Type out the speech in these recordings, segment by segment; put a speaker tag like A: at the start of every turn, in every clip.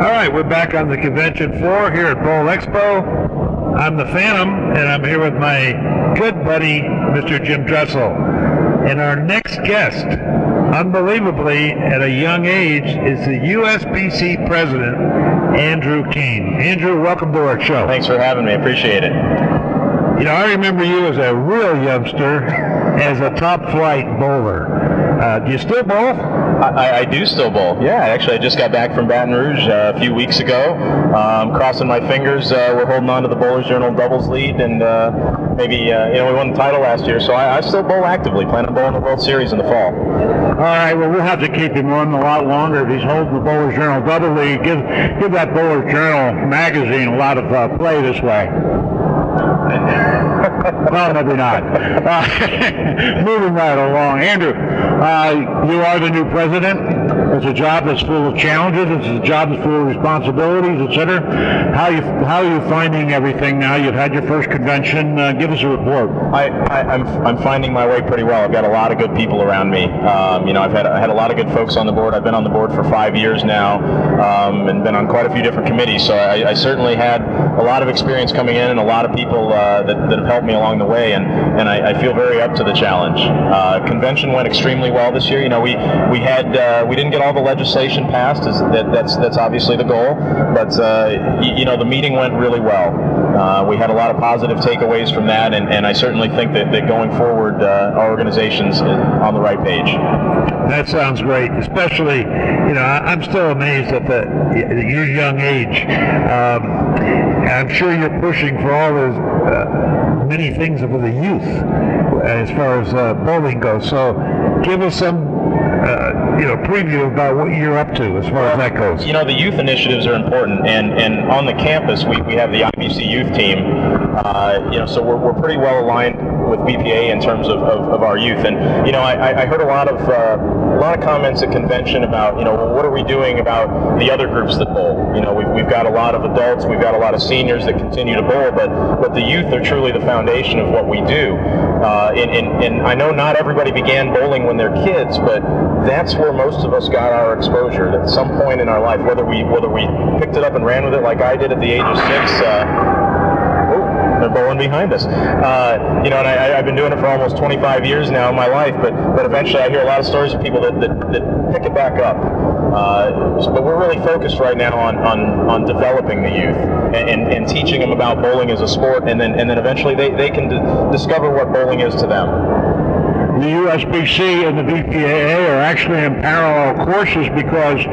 A: All right, we're back on the convention floor here at Bowl Expo. I'm the Phantom, and I'm here with my good buddy, Mr. Jim Dressel. And our next guest, unbelievably, at a young age, is the USBC president, Andrew Cain. Andrew, welcome to our show.
B: Thanks for having me. Appreciate it.
A: You know, I remember you as a real youngster, as a top-flight bowler. Do you still bowl?
B: I do still bowl. Yeah, actually, I just got back from Baton Rouge a few weeks ago. Crossing my fingers, we're holding on to the Bowlers Journal doubles lead, and maybe we won the title last year. So I still bowl actively. Plan on bowling the World Series in the fall.
A: All right. Well, we'll have to keep him running a lot longer if he's holding the Bowlers Journal double lead. Give that Bowlers Journal magazine a lot of play this way. Well, maybe not. Moving right along. Andrew, you are the new president. It's a job that's full of challenges. It's a job that's full of responsibilities, etc. How are you finding everything now? You've had your first convention. Give us a report.
B: I'm finding my way pretty well. I've got a lot of good people around me. I've had a lot of good folks on the board. I've been on the board for 5 years now, and been on quite a few different committees. So I certainly had a lot of experience coming in, and a lot of people that have helped me along the way, and I feel very up to the challenge. Convention went extremely well this year. We didn't get all the legislation passed. That's obviously the goal, but the meeting went really well. We had a lot of positive takeaways from that, and I certainly think that going forward, our organization's on the right page.
A: That sounds great, especially, I'm still amazed at your young age. I'm sure you're pushing for all those many things for the youth as far as bowling goes. So give us some preview about what you're up to as far as that goes.
B: The youth initiatives are important, and on the campus we have the IBC youth team. So we're pretty well aligned with BPA in terms of our youth. And I heard a lot of comments at convention about what are we doing about the other groups that bowl. We've got a lot of adults, we've got a lot of seniors that continue to bowl, but the youth are truly the foundation of what we do. And I know not everybody began bowling when they're kids, but that's where most of us got our exposure at some point in our life, whether we picked it up and ran with it like I did at the age of 6. They're bowling behind us. And I've been doing it for almost 25 years now in my life, but eventually I hear a lot of stories of people that pick it back up. But we're really focused right now on developing the youth and teaching them about bowling as a sport, and then eventually they can discover what bowling is to them.
A: The USBC and the BPAA are actually in parallel courses because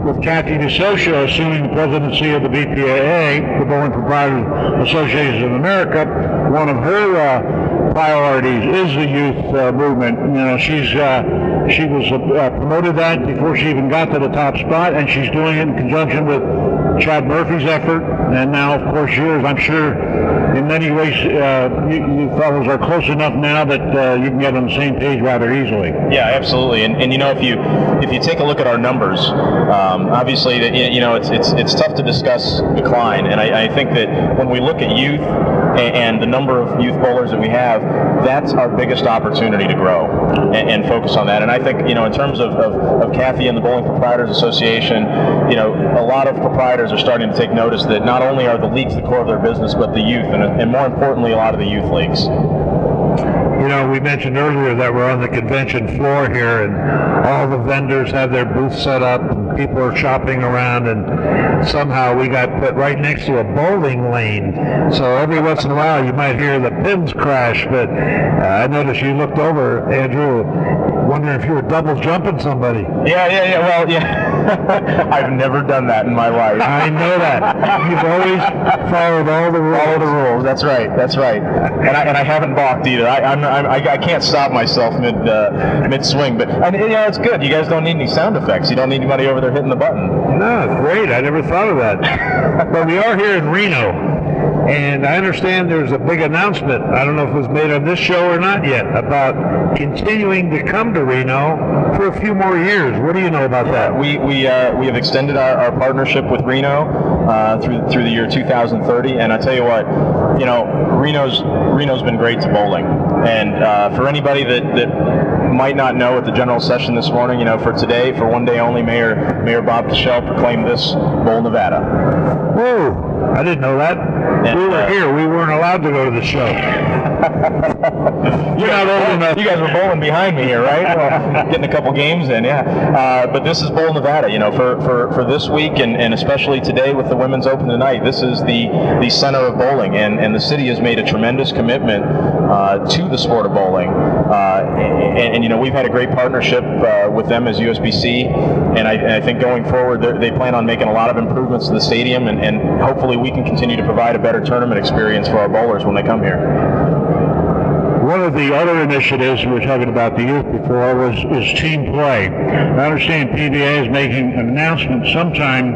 A: with Kathy DeSocio assuming the presidency of the BPAA, the Bowling Proprietors Association of America, one of her priorities is the youth movement. She was promoted that before she even got to the top spot, and she's doing it in conjunction with Chad Murphy's effort, and now, of course, yours. I'm sure in many ways you fellows are close enough now that you can get on the same page rather easily.
B: Yeah, absolutely. And if you take a look at our numbers, obviously it's tough to discuss decline, and I think that when we look at youth and the number of youth bowlers that we have, that's our biggest opportunity to grow and focus on that. And I think, in terms of Kathy and the Bowling Proprietors Association, a lot of proprietors are starting to take notice that not only are the leagues the core of their business, but the youth, and more importantly, a lot of the youth leagues.
A: We mentioned earlier that we're on the convention floor here, and all the vendors have their booths set up, and people are shopping around, and somehow we got put right next to a bowling lane. So every once in a while you might hear the pins crash, but I noticed you looked over, Andrew, wondering if you were double jumping somebody.
B: Yeah. Well, yeah. I've never done that in my life.
A: I know that. You've always followed all the rules.
B: All the rules. That's right. And I haven't balked either. I can't stop myself mid swing. But it's good. You guys don't need any sound effects. You don't need anybody over there hitting the button.
A: No, it's great. I never thought of that. But we are here in Reno. And I understand there's a big announcement, I don't know if it was made on this show or not yet, about continuing to come to Reno for a few more years. What do you know about that?
B: We have extended our partnership with Reno through the year 2030, and I tell you what, Reno's been great to bowling. And for anybody that might not know at the general session this morning, for today, for one day only, Mayor Bob Cashel proclaimed this Bowl, Nevada.
A: Whoa, I didn't know that. And, we were here. We weren't allowed to go to the show. You're not old enough.
B: You guys were bowling behind me here, right? Well, getting a couple games in, yeah. But this is Bowl, Nevada. For this week and especially today with the Women's Open tonight, this is the center of bowling, and the city has made a tremendous commitment to the sport of bowling. And we've had a great partnership with them as USBC, and I think going forward they plan on making a lot of improvements to the stadium, and hopefully we can continue to provide a better tournament experience for our bowlers when they come here.
A: One of the other initiatives we were talking about the youth before is team play. I understand PBA is making an announcement sometime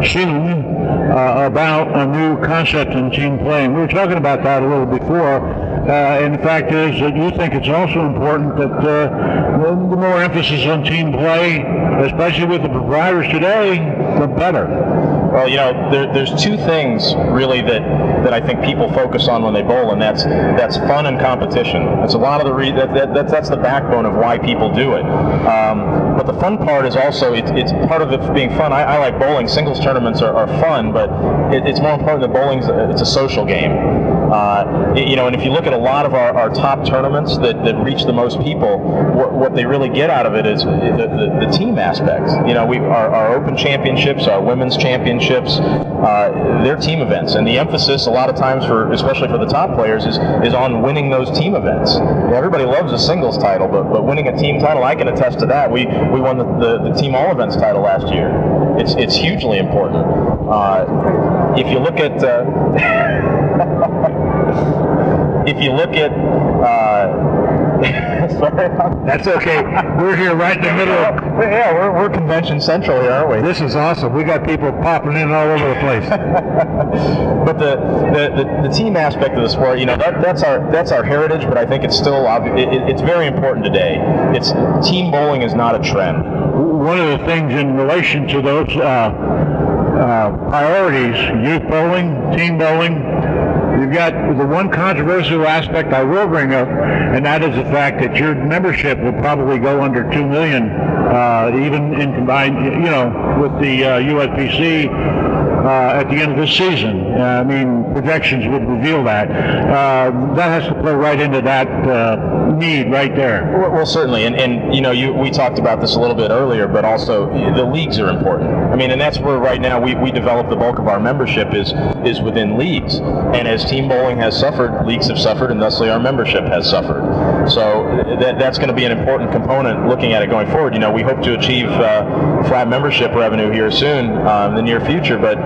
A: soon about a new concept in team play. And we were talking about that a little before. And the fact is that you think it's also important that the more emphasis on team play, especially with the providers today, the better.
B: Well, there's two things really that I think people focus on when they bowl, and that's fun and competition. That's a lot of the that's the backbone of why people do it. But the fun part is also it's part of it being fun. I like bowling. Singles tournaments are fun, but it's more important that bowling's it's a social game. And if you look at a lot of our top tournaments that reach the most people, what they really get out of it is the team aspect. Our Open Championships, our Women's Championships, they're team events, and the emphasis a lot of times, especially for the top players, is on winning those team events. Everybody loves a singles title, but winning a team title, I can attest to that. We won the team all events title last year. It's hugely important. If you look at sorry.
A: That's okay. We're here right in the middle of...
B: Yeah, we're convention central here, aren't we?
A: This is awesome. We got people popping in all over the place.
B: But the team aspect of the sport, that's our heritage, but I think it's still it's very important today. Team bowling is not a trend.
A: One of the things in relation to those priorities, youth bowling, team bowling, you've got the one controversial aspect I will bring up, and that is the fact that your membership will probably go under 2 million, even in combined, with the USBC at the end of this season. Projections would reveal that. That has to play right into that need right there.
B: Well, certainly, and we talked about this a little bit earlier, but also the leagues are important. And that's where right now we develop the bulk of our membership is within leagues. And as team bowling has suffered, leagues have suffered, and thusly our membership has suffered. So that's going to be an important component looking at it going forward. We hope to achieve flat membership revenue here soon in the near future, but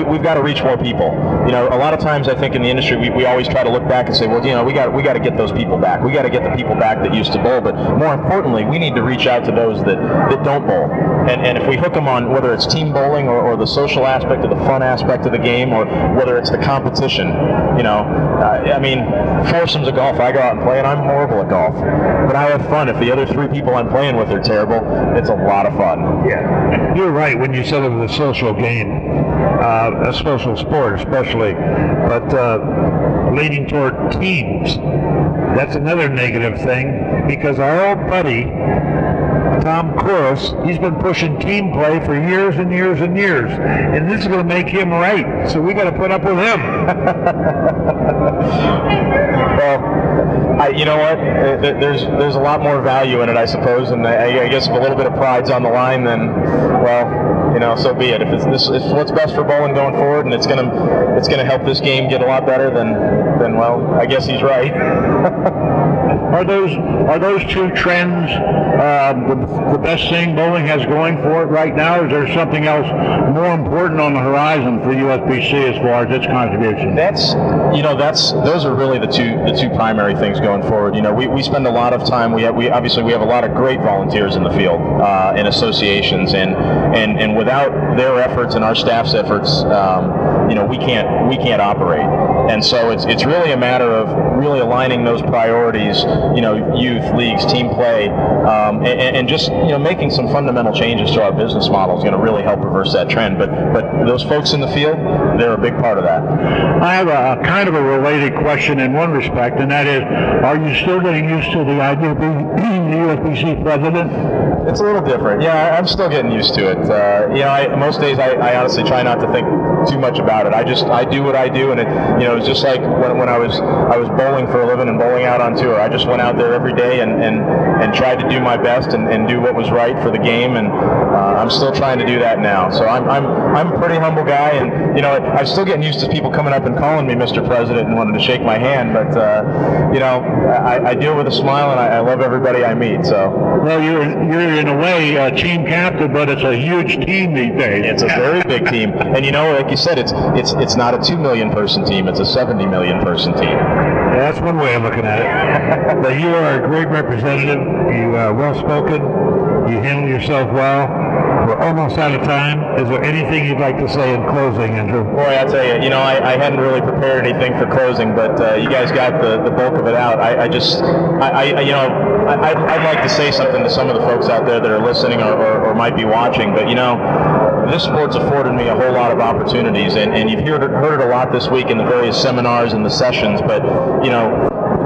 B: we've got to reach more people. A lot of times I think in the industry we always try to look back and say, well, we got to get those people back. We got to get the people back that used to bowl, but more importantly, we need to reach out to those that don't bowl. And if we hook them on whether it's team bowling or the social aspect or the fun aspect of the game, or whether it's the competition, foursomes of golf, I go out and play, and I'm horrible at golf, but I have fun. If the other three people I'm playing with are terrible, it's a lot of fun.
A: Yeah, you're right when you said it was a social game, a social sport especially, but leading toward teams, that's another negative thing, because our old buddy Tom Corus, he's been pushing team play for years and years and years, and this is going to make him right, so we got to put up with him.
B: Well, you know what? There's a lot more value in it, I suppose, and I guess if a little bit of pride's on the line, then, well, so be it. If it's what's best for bowling going forward, and it's gonna help this game get a lot better, then well, I guess he's right.
A: Are those two trends the best thing bowling has going for it right now, or is there something else more important on the horizon for USBC as far as its contribution?
B: Those are really the two primary things going forward. We spend a lot of time. We obviously have a lot of great volunteers in the field in associations, and without their efforts and our staff's efforts, we can't operate. And so it's really a matter of really aligning those priorities, youth, leagues, team play, and just, making some fundamental changes to our business model is going to really help reverse that trend. But those folks in the field, they're a big part of that.
A: I have a kind of a related question in one respect, and that is, Are you still getting used to the idea of being the USBC president?
B: It's a little different. Yeah, I'm still getting used to it. Most days I honestly try not to think too much about it. I do what I do, and it's just like when I was bowling for a living and bowling out on tour. I just went out there every day and tried to do my best and do what was right for the game, and I'm still trying to do that now. So I'm a pretty humble guy, and I'm still getting used to people coming up and calling me Mr. President and wanting to shake my hand, but I deal with a smile, and I love everybody I meet. So.
A: Well, you're in a way team captain, but it's a huge team these days.
B: It's a very big team, and like you said, it's not a 2 million person team; it's a 70 million person team.
A: Yeah, that's one way of looking at it. But you are a great representative. You are well spoken. You handle yourself well. We're almost out of time. Is there anything you'd like to say in closing, Andrew?
B: Boy, I tell you, I hadn't really prepared anything for closing, but you guys got the bulk of it out. I'd like to say something to some of the folks out there that are listening or might be watching, but this sport's afforded me a whole lot of opportunities, and you've heard it a lot this week in the various seminars and the sessions, but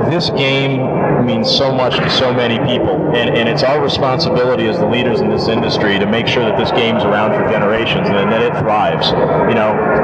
B: this game means so much to so many people, and it's our responsibility as the leaders in this industry to make sure that this game's around for generations and that it thrives.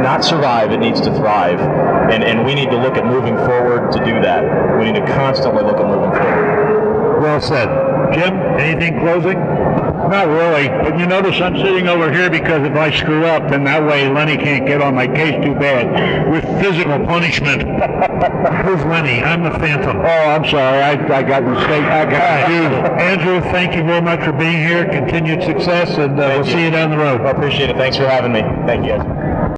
B: Not survive, it needs to thrive, and we need to look at moving forward to do that. We need to constantly look at moving forward.
A: Well said. Jim, anything closing? Not really, but you notice I'm sitting over here because if I screw up, then that way Lenny can't get on my case too bad with physical punishment. Who's Lenny? I'm the Phantom. Oh, I'm sorry. I got mistaken. I got confused. Andrew, thank you very much for being here. Continued success, and we'll see you down the road.
B: I appreciate it. Thanks for having me. Thank you.